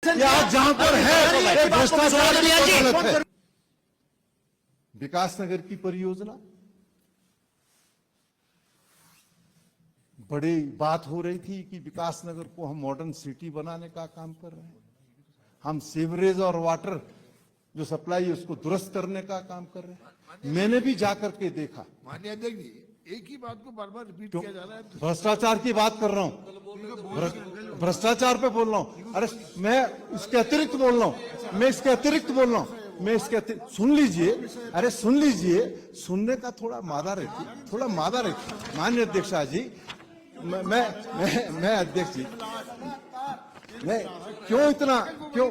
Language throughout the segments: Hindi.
जहां पर है भ्रष्टाचार। विकासनगर की परियोजना बड़ी बात हो रही थी कि विकासनगर को हम मॉडर्न सिटी बनाने का काम कर रहे हैं। हम सीवरेज और वाटर जो सप्लाई है उसको दुरुस्त करने का काम कर रहे हैं। मैंने भी जाकर के देखा। माननीय अध्यक्ष जी, एक ही बात को बार बार रिपीट किया जा रहा है। भ्रष्टाचार की बात कर रहा हूं, भ्रष्टाचार पे बोल रहा हूं। अरे मैं इसके अतिरिक्त बोल रहा हूं, मैं इसके अतिरिक्त बोल रहा हूं, मैं इसके अतिरिक्त सुन लीजिए। अरे सुन लीजिए, सुनने का थोड़ा मादा रखिए, थोड़ा मादा रखिए। माननीय अध्यक्ष जी, मैं अध्यक्ष जी, मैं क्यों इतना क्यों?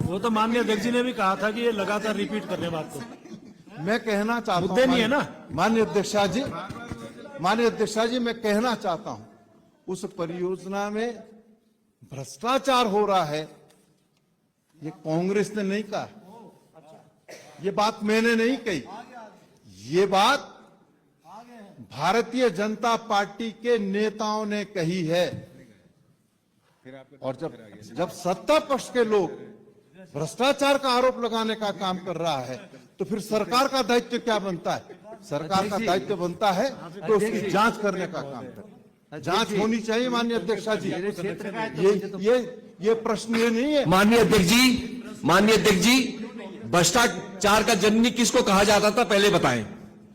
वो तो माननीय अध्यक्ष जी ने भी कहा था कि ये लगातार रिपीट करने बात को। मैं कहना चाहता हूं, मुद्दे नहीं है ना माननीय अध्यक्ष जी, माननीय अध्यक्ष जी, मैं कहना चाहता हूं उस परियोजना में भ्रष्टाचार हो रहा है, ये कांग्रेस ने नहीं कहा, ये बात मैंने नहीं कही, ये बात भारतीय जनता पार्टी के नेताओं ने कही है। और जब सत्ता पक्ष के लोग भ्रष्टाचार का आरोप लगाने का काम कर रहा है तो फिर सरकार का दायित्व क्या बनता है? सरकार का दायित्व बनता है तो उसकी जांच करने का काम करे। जांच होनी चाहिए माननीय अध्यक्ष जी। ये प्रश्न ये नहीं है। माननीय अध्यक्ष जी, भ्रष्टाचार का जननी किसको कहा जाता था पहले बताएं।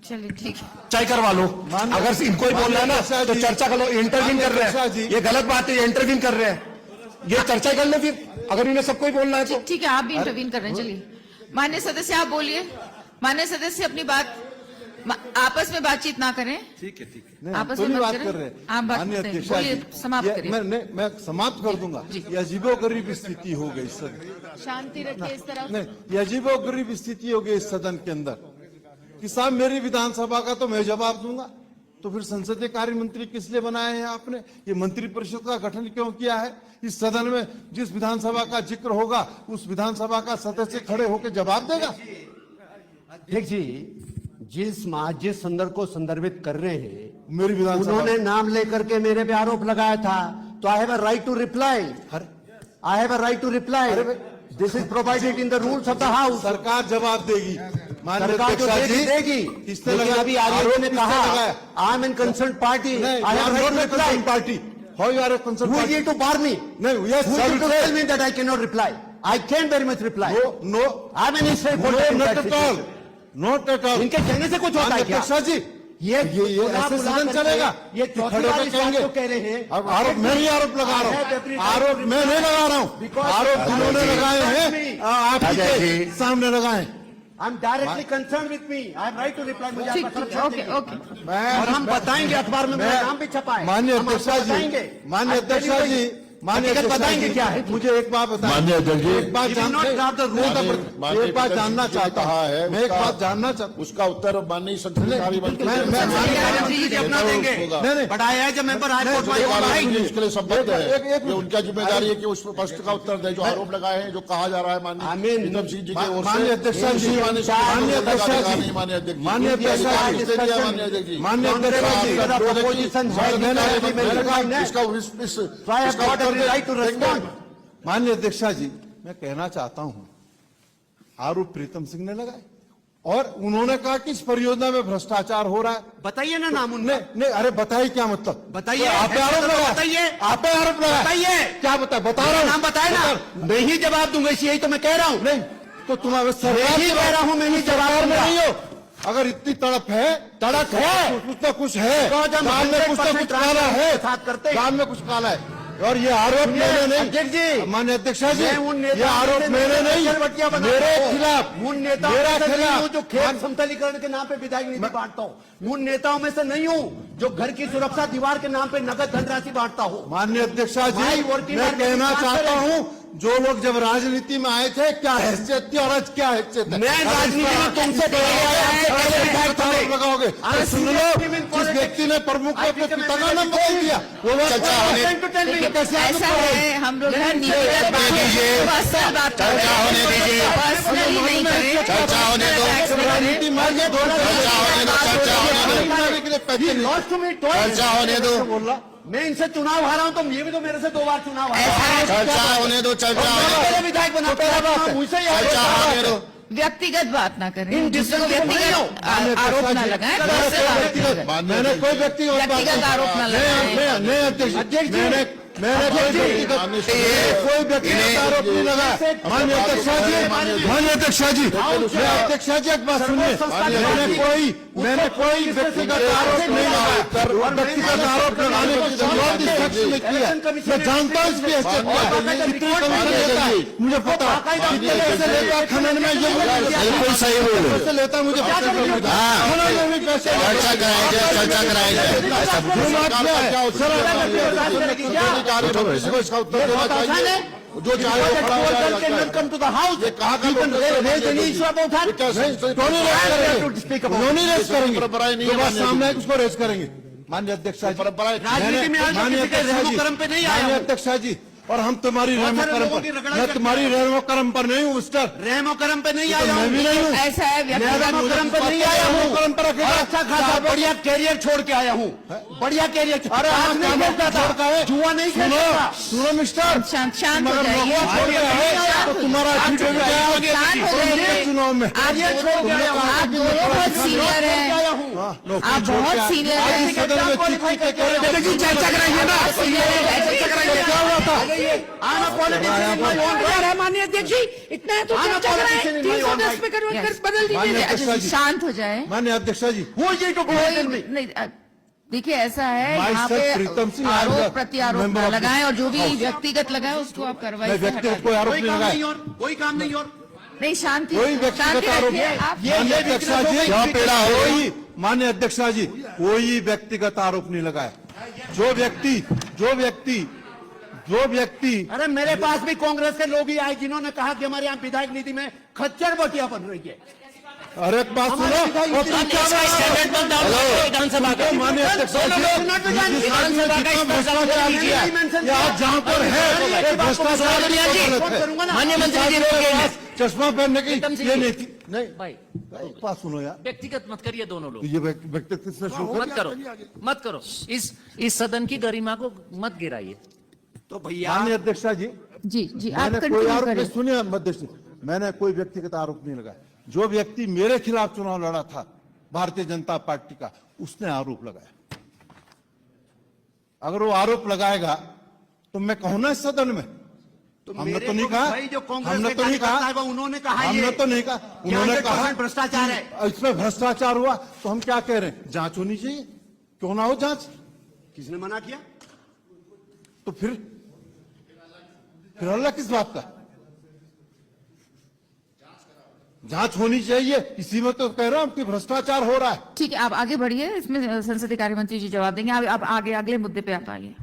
चलिए ठीक है, चाय करवा लो। अगर इनको ही बोल रहा है ना तो चर्चा कर लो। इंटरव्यून कर रहे हैं, ये गलत बात है। इंटरव्यून कर रहे हैं, ये चर्चा कर लो फिर। अगर इन्हें सबको ही बोलना है तो ठीक है, आप भी इंटरवीन कर रहे हैं। चलिए माननीय सदस्य आप बोलिए। माननीय सदस्य अपनी बात आपस में बातचीत ना करें। ठीक है, आपस में बात कर रहे हैं। आप बात बोलिए, समाप्त करिए। मैं समाप्त कर दूंगा। ये अजीबोगरीब स्थिति हो गई सदन, शांति रखिए इस तरफ। नहीं, ये अजीबोगरीब स्थिति हो गई इस सदन के अंदर कि साहब मेरी विधानसभा का तो मैं जवाब दूंगा, तो फिर संसदीय कार्य मंत्री किस लिए बनाए हैं आपने? ये मंत्रिपरिषद का गठन क्यों किया है? इस सदन में जिस विधानसभा का जिक्र होगा उस विधानसभा का सदस्य खड़े होकर जवाब देगा। अध्यक्ष जी, जिस संदर्भ को संदर्भित कर रहे हैं, मेरी विधानसभा, उन्होंने नाम लेकर के मेरे पे आरोप लगाया था, तो I have a right to reply. I have a right to reply. This is provided in the rules of the house. सरकार जवाब देगी। सरकार जो देगी। अभी आरोप ने कहा I am in concern party, I have right to reply. Party how you are a concerned Who party? is to bar me? No, yes, who is to tell me that I cannot reply? I can very much reply. No, I am an straightforward. No, not at all. Not at all. इनके कहने से कुछ होता है क्या? अध्यक्ष जी, ये ऐसे सदन चलेगा? ये चौथी बार इस बात को कह रहे हैं। आरोप मैं नहीं आरोप लगा रहा हूँ, आरोप मैं नहीं लगा रहा हूँ, आरोप जिन्होंने लगाए हैं आपके सामने लगाए। I am directly concern with me, I have right to reply. मुझे ओके। और हम बताएंगे, अखबार में मेरा नाम भी छपा है। माननीय अध्यक्ष जी, माननीय अध्यक्ष जी, माननीय बताएंगे क्या है? मुझे एक बात बताएं। माननीय अध्यक्ष जी, एक बात जानना चाहता है, मैं एक बात जानना चाहता, उसका उत्तर माननीय संसदीय कार्य मंत्री अपना देंगे। बढ़ाया है जब मेंबर इसके लिए संबद्ध है। ये उनका जिम्मेदारी है कि उस प्रश्न का उत्तर दे जो आरोप लगाए हैं, जो कहा जा रहा है माननीय विक्रम सिंह जी की ओर से। माननीय अध्यक्ष जी, माननीय अध्यक्ष जी, माननीय अध्यक्ष जी, माननीय माननीय अध्यक्ष जी, मैं कहना चाहता हूं आरोप प्रीतम सिंह ने लगाए और उन्होंने कहा कि इस परियोजना में भ्रष्टाचार हो रहा है। बताइए ना नाम उनने। नहीं, अरे बताइए क्या मतलब? बताइए। आप पे आरोप लगा, बताइए। आप पे आरोप लगा, बताइए क्या बता रहा हूँ? नाम बताए ना, मैं ही जवाब दूंगा। यही तो मैं कह रहा हूँ। नहीं तो तुम्हारे सरकार ही कह रहा हूँ, मैं ही जवाब नहीं हो। अगर इतनी तड़प है कुछ ना कुछ है, दाल में कुछ ना कुछ काला है, दाल में कुछ काला है। और ये आरोप मैंने नहीं, अध्यक्ष जी, माननीय अध्यक्ष जी, ये आरोप मैंने नहीं, मेरे खिलाफ, उन नेताओं में नहीं हूँ जो खेत समतलीकरण के नाम पे विधायक निधि बांटता हूँ। उन नेताओं में से नहीं हूँ जो घर की सुरक्षा दीवार के नाम पे नगद धनराशि बांटता हूँ। माननीय अध्यक्ष जी, मैं कहना चाहता हूँ जो लोग जब राजनीति में आए थे क्या हैसियत थी और आज क्या हैसियत है? मैं राजनीति में तुमसे लगाओगे? अरे सुन लो, जिस व्यक्ति ने प्रमुख को अपने पिता का नाम बदल दिया वो ऐसा है। हम लोग राजनीति मार्ग चर्चा होने दो। मैं इनसे चुनाव हारा हूं, तो ये भी तो मेरे से 2 बार चुनाव हारा है। चर्चा होने दो, चर्चा होने दो, मेरे विधायक बना, पहला चुनाव मुझसे ही चर्चा होने दो। व्यक्तिगत बात ना करें, इन दूसरे को डिस्कशन व्यक्तिगत नहीं आरोप ना लगाएं, मैंने कोई व्यक्तिगत आरोप ना लगाएं। नहीं अध्यक्ष मैंने कोई व्यक्तिगत आरोप नहीं लगाया। माननीय अध्यक्ष जी, माननीय अध्यक्ष जी, मैं अध्यक्ष जी एक बात सुनिए, मैंने कोई व्यक्तिगत आरोप नहीं लगाया। व्यक्तिगत आरोप लगाने की जरूरत इस शख्स ने किया। मैं जानता हूँ इसकी हैसियत क्या है, कितनी कमीशन लेता है मुझे पता है। से लेता खनन में बिल्कुल सही बोलो, पैसे लेता मुझे पता है। खनन में भी पैसे चर्चा कराई जाए, चर्चा कराई जाए। इसका उत्तर देना चाहिए। जो चाहे वो खड़ा हो जाए। कम टू द हाउस, ये कहा का रेस करेंगे, जो बात सामने है उसको रेस करेंगे। माननीय अध्यक्ष जी, राजनीति में माननीय अध्यक्ष कर्म पे नहीं आया माननीय हूं। अध्यक्ष जी, और हम तुम्हारी रहमो करम पर, मैं तुम्हारी रहमो करम पर नहीं हूँ मिस्टर, रहमो करम पे नहीं आया मैं हूं। भी नहीं हूँ। ऐसा है, व्यक्तिगत रहमो करम पे नहीं आया हूं। करम पर रखेगा। और अच्छा खासा बढ़िया कैरियर छोड़ के आया हूँ, बढ़िया कैरियर। अरे आज हम नहीं काम खेलता था, छोड़ का है। जुआ नहीं खेलता था। सुनो मिस्टर, शांत हो मगर जाइए, नौकरी छोड़ के आए तो तुम्हारा शांत हो जाइए। चुनाव में आप दोनों बहुत सीनियर हैं, आप बहुत सीनियर हैं। चर्चा कराइए ना, चर्चा कराइए। क्या हुआ था? माननीय अध्यक्ष जी, इतना है तो आना चर्चा कराएं, politician in my 310 own पे कन्वर्ट कर बदल माननीय दीजिए। अध्यक्ष जी, शांत हो जाए। माननीय अध्यक्ष जी, कोई नहीं, देखिए ऐसा है, माय यहाँ सर प्रीतम पे सिंह आरोप आजाद, प्रत्यारोप member न of लगाएं, और जो भी House। व्यक्तिगत लगाए उसको आप कार्रवाई मैं से हटा व्यक्तिगत कोई दें। आरोप कोई नहीं काम लगाया। नहीं और कोई काम नहीं और नहीं, शांति कोई व्यक्तिगत शांति आरोप रखिए आप। माननीय अध्यक्ष जी, क्या पीड़ा हो गई? कोई माननीय अध्यक्ष जी, कोई व्यक्तिगत आरोप नहीं लगाया। जो व्यक्ति अरे मेरे पास भी कांग्रेस के लोग ही आए जिन्होंने कहा कि हमारे यहाँ विधायक नीति में खच्चर बटिया बन रही है। अरे एक बात सुनो, वो विधानसभा का माननीय अध्यक्ष जी, यहाँ जहाँ पर है भ्रष्टाचार, माननीय मंत्री जी चश्मा पहनने की ये नहीं थी। नहीं भाई एक बात सुनो यार, व्यक्तिगत मत करिए दोनों लोग, ये व्यक्तिगत किसने शुरू मत करो, मत करो। इस सदन की गरिमा को मत गिराइए। तो भैया माननीय अध्यक्ष जी, जी आप मैंने कोई कंटिन्यू आरोप नहीं करें। सुनिए अध्यक्ष जी, मैंने कोई व्यक्तिगत आरोप नहीं लगाया। जो व्यक्ति मेरे खिलाफ चुनाव लड़ा था भारतीय जनता पार्टी का, उसने आरोप लगाया। अगर वो आरोप लगाएगा तो मैं कहूं ना इस सदन में, हमने तो नहीं कहा, भाई जो कांग्रेस हमने के तो नहीं कार्यकर्ता कहा, है वो उन्होंने कहा, हमने तो नहीं कहा, उन्होंने कहा 100% भ्रष्टाचार है। इसमें भ्रष्टाचार हुआ तो हम क्या कह रहे हैं, जांच होनी चाहिए। क्यों ना हो जांच? किसने मना किया? तो फिर हल्ला किस बात का? जांच होनी चाहिए, इसी में तो कह रहा हूं कि भ्रष्टाचार हो रहा है। ठीक है, आप आगे बढ़िए, इसमें संसदीय कार्य मंत्री जी जवाब देंगे। आप आगे अगले मुद्दे पे आप आइए।